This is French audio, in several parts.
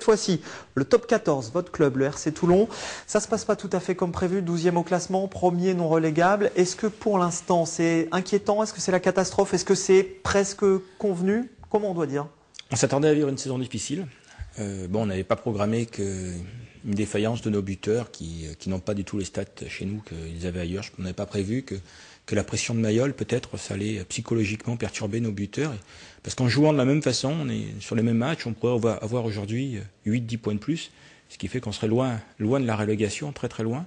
fois-ci, le top 14, votre club, le RC Toulon, ça se passe pas tout à fait comme prévu, 12e au classement, premier non relégable. Est-ce que pour l'instant c'est inquiétant? Est-ce que c'est la catastrophe? Est-ce que c'est presque convenu? Comment on doit dire? On s'attendait à vivre une saison difficile. On n'avait pas programmé une défaillance de nos buteurs qui n'ont pas du tout les stats chez nous qu'ils avaient ailleurs. On n'avait pas prévu que la pression de Mayol, peut-être, ça allait psychologiquement perturber nos buteurs. Parce qu'en jouant de la même façon, on est sur les mêmes matchs, on pourrait avoir aujourd'hui 8-10 points de plus, ce qui fait qu'on serait loin de la relégation, très très loin.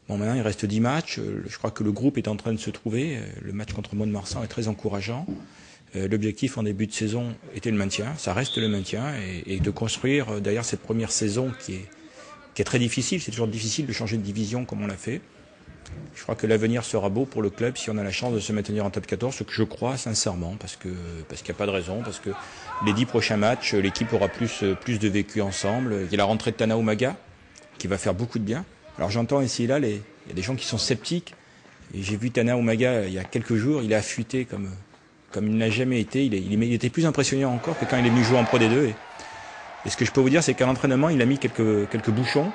Bon, maintenant, il reste 10 matchs. Je crois que le groupe est en train de se trouver. Le match contre Mont-de-Marsan est très encourageant. L'objectif en début de saison était le maintien, ça reste le maintien, et de construire d'ailleurs cette première saison qui est très difficile. C'est toujours difficile de changer de division comme on l'a fait. Je crois que l'avenir sera beau pour le club si on a la chance de se maintenir en top 14, ce que je crois sincèrement, parce qu'il n'y a pas de raison, parce que les 10 prochains matchs, l'équipe aura plus de vécu ensemble. Il y a la rentrée de Tana Umaga qui va faire beaucoup de bien. Alors j'entends ici et là, il y a des gens qui sont sceptiques, et j'ai vu Tana Umaga il y a quelques jours, il a affûté comme il n'a jamais été. Il était plus impressionnant encore que quand il est venu jouer en Pro D2. Et ce que je peux vous dire, c'est qu'à l'entraînement, il a mis quelques bouchons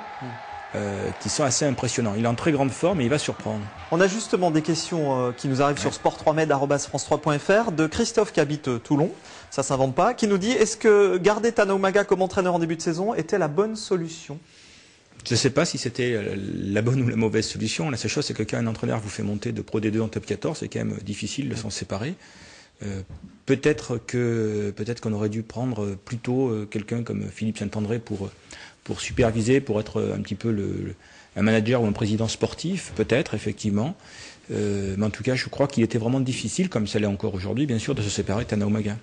qui sont assez impressionnants. Il est en très grande forme et il va surprendre. On a justement des questions qui nous arrivent sur sport3med@france3.fr de Christophe qui habite Toulon, ça s'invente pas, qui nous dit: est-ce que garder Tana Umaga comme entraîneur en début de saison était la bonne solution? Je ne sais pas si c'était la bonne ou la mauvaise solution. La seule chose, c'est que quand un entraîneur vous fait monter de Pro D2 en top 14, c'est quand même difficile de s'en séparer. Peut-être qu'on aurait dû prendre plutôt quelqu'un comme Philippe Saint-André pour superviser, pour être un petit peu un manager ou un président sportif, peut-être, effectivement. Mais en tout cas, je crois qu'il était vraiment difficile, comme ça l'est encore aujourd'hui, bien sûr, de se séparer de Tana Umaga.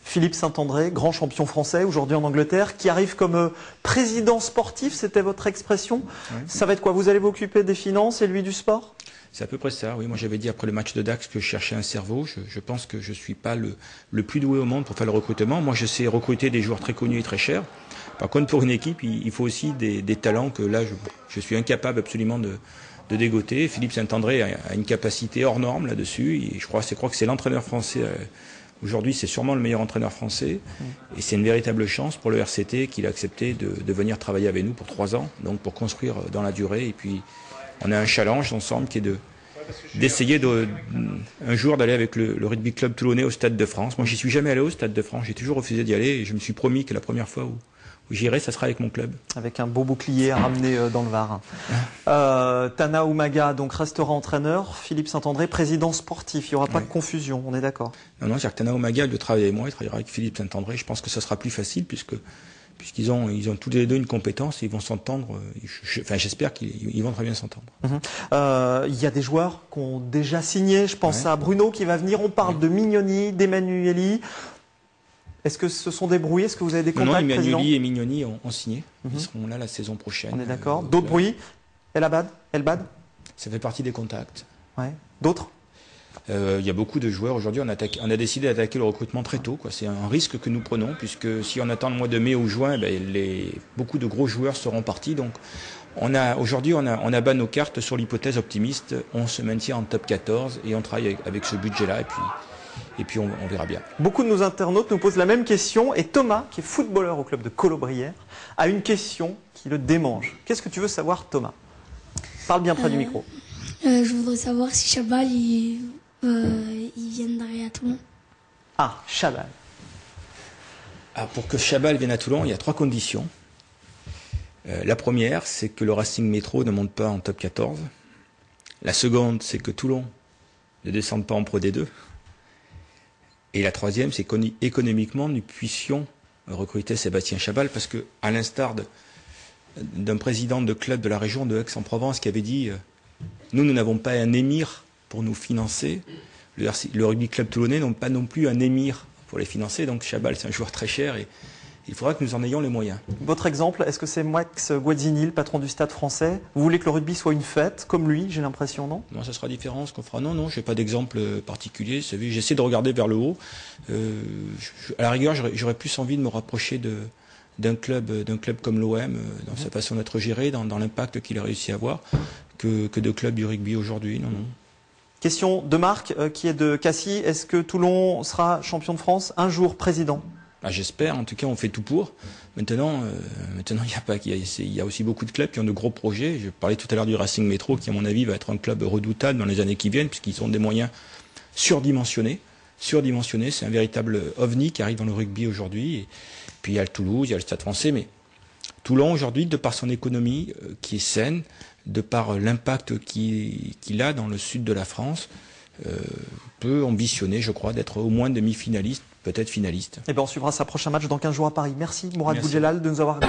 Philippe Saint-André, grand champion français aujourd'hui en Angleterre, qui arrive comme président sportif, c'était votre expression. Oui. Ça va être quoi? Vous allez vous occuper des finances et lui du sport? C'est à peu près ça, oui. Moi, j'avais dit après le match de Dax que je cherchais un cerveau. Je pense que je ne suis pas le plus doué au monde pour faire le recrutement. Moi, je sais recruter des joueurs très connus et très chers. Par contre, pour une équipe, il faut aussi des talents que là, je suis incapable absolument de dégoter. Philippe Saint-André a une capacité hors norme là-dessus. Et je crois que c'est l'entraîneur français. Aujourd'hui, c'est sûrement le meilleur entraîneur français. Et c'est une véritable chance pour le RCT qu'il a accepté de venir travailler avec nous pour 3 ans. Donc, pour construire dans la durée. Et puis, on a un challenge ensemble qui est d'essayer un jour d'aller avec le rugby club toulonnais au Stade de France. Moi, j'y suis jamais allé au Stade de France. J'ai toujours refusé d'y aller et je me suis promis que la première fois où j'irai, ça sera avec mon club. Avec un beau bouclier à ramener dans le Var. Tana Umaga donc restera entraîneur. Philippe Saint-André, président sportif. Il n'y aura pas de confusion, on est d'accord? Non, c'est-à-dire que Tana Umaga, il doit travailler avec moi, il travaillera avec Philippe Saint-André. Je pense que ça sera plus facile puisqu'ils ont tous les deux une compétence et ils vont s'entendre. J'espère qu'ils vont très bien s'entendre. Il y a des joueurs qui ont déjà signé. Je pense à Bruno qui va venir. On parle de Mignoni, d'Emmanueli. Est-ce que ce sont des bruits? Est-ce que vous avez des contacts? Non, Emmanueli et Mignoni ont signé. Ils seront là la saison prochaine. On est d'accord. D'autres bruits? Elbad? Ça fait partie des contacts. Ouais. D'autres? Il y a beaucoup de joueurs. Aujourd'hui, on a décidé d'attaquer le recrutement très tôt. C'est un risque que nous prenons, puisque si on attend le mois de mai ou juin, beaucoup de gros joueurs seront partis. Donc, aujourd'hui, on abat nos cartes sur l'hypothèse optimiste. On se maintient en top 14 et on travaille avec ce budget-là. Et puis on verra bien. Beaucoup de nos internautes nous posent la même question. Et Thomas, qui est footballeur au club de Colobrières, a une question qui le démange. Qu'est-ce que tu veux savoir, Thomas? Parle bien près du micro. Je voudrais savoir si Chabal il viendrait à Toulon. Ah, Chabal. Pour que Chabal vienne à Toulon, il y a 3 conditions. La première, c'est que le Racing Métro ne monte pas en top 14. La seconde, c'est que Toulon ne descende pas en Pro D2. Et la troisième, c'est qu'économiquement, nous puissions recruter Sébastien Chabal, parce que, à l'instar d'un président de club de la région de Aix-en-Provence qui avait dit nous n'avons pas un émir pour nous financer, le rugby club toulonnais n'a pas non plus un émir pour les financer, donc Chabal c'est un joueur très cher et il faudra que nous en ayons les moyens. Votre exemple, est-ce que c'est Max Guazzini, le patron du Stade français? Vous voulez que le rugby soit une fête, comme lui, j'ai l'impression, non? Non, ça sera différent ce qu'on fera. Non, je n'ai pas d'exemple particulier. J'essaie de regarder vers le haut. À la rigueur, j'aurais plus envie de me rapprocher d'un club comme l'OM, dans sa façon d'être géré, dans l'impact qu'il a réussi à avoir, que de clubs du rugby aujourd'hui. Non. Question de Marc, qui est de Cassis. Est-ce que Toulon sera champion de France un jour, président? Ah, j'espère, en tout cas on fait tout pour. Maintenant, il y a aussi beaucoup de clubs qui ont de gros projets. Je parlais tout à l'heure du Racing Métro qui à mon avis va être un club redoutable dans les années qui viennent puisqu'ils ont des moyens surdimensionnés. C'est un véritable ovni qui arrive dans le rugby aujourd'hui. Et puis il y a le Toulouse, il y a le Stade Français, mais Toulon aujourd'hui, de par son économie qui est saine, de par l'impact qu'il a dans le sud de la France, peut ambitionner, je crois, d'être au moins demi-finaliste, peut-être finaliste. Et bien on suivra sa prochain match dans 15 jours à Paris. Merci Mourad Boudjelal de nous avoir...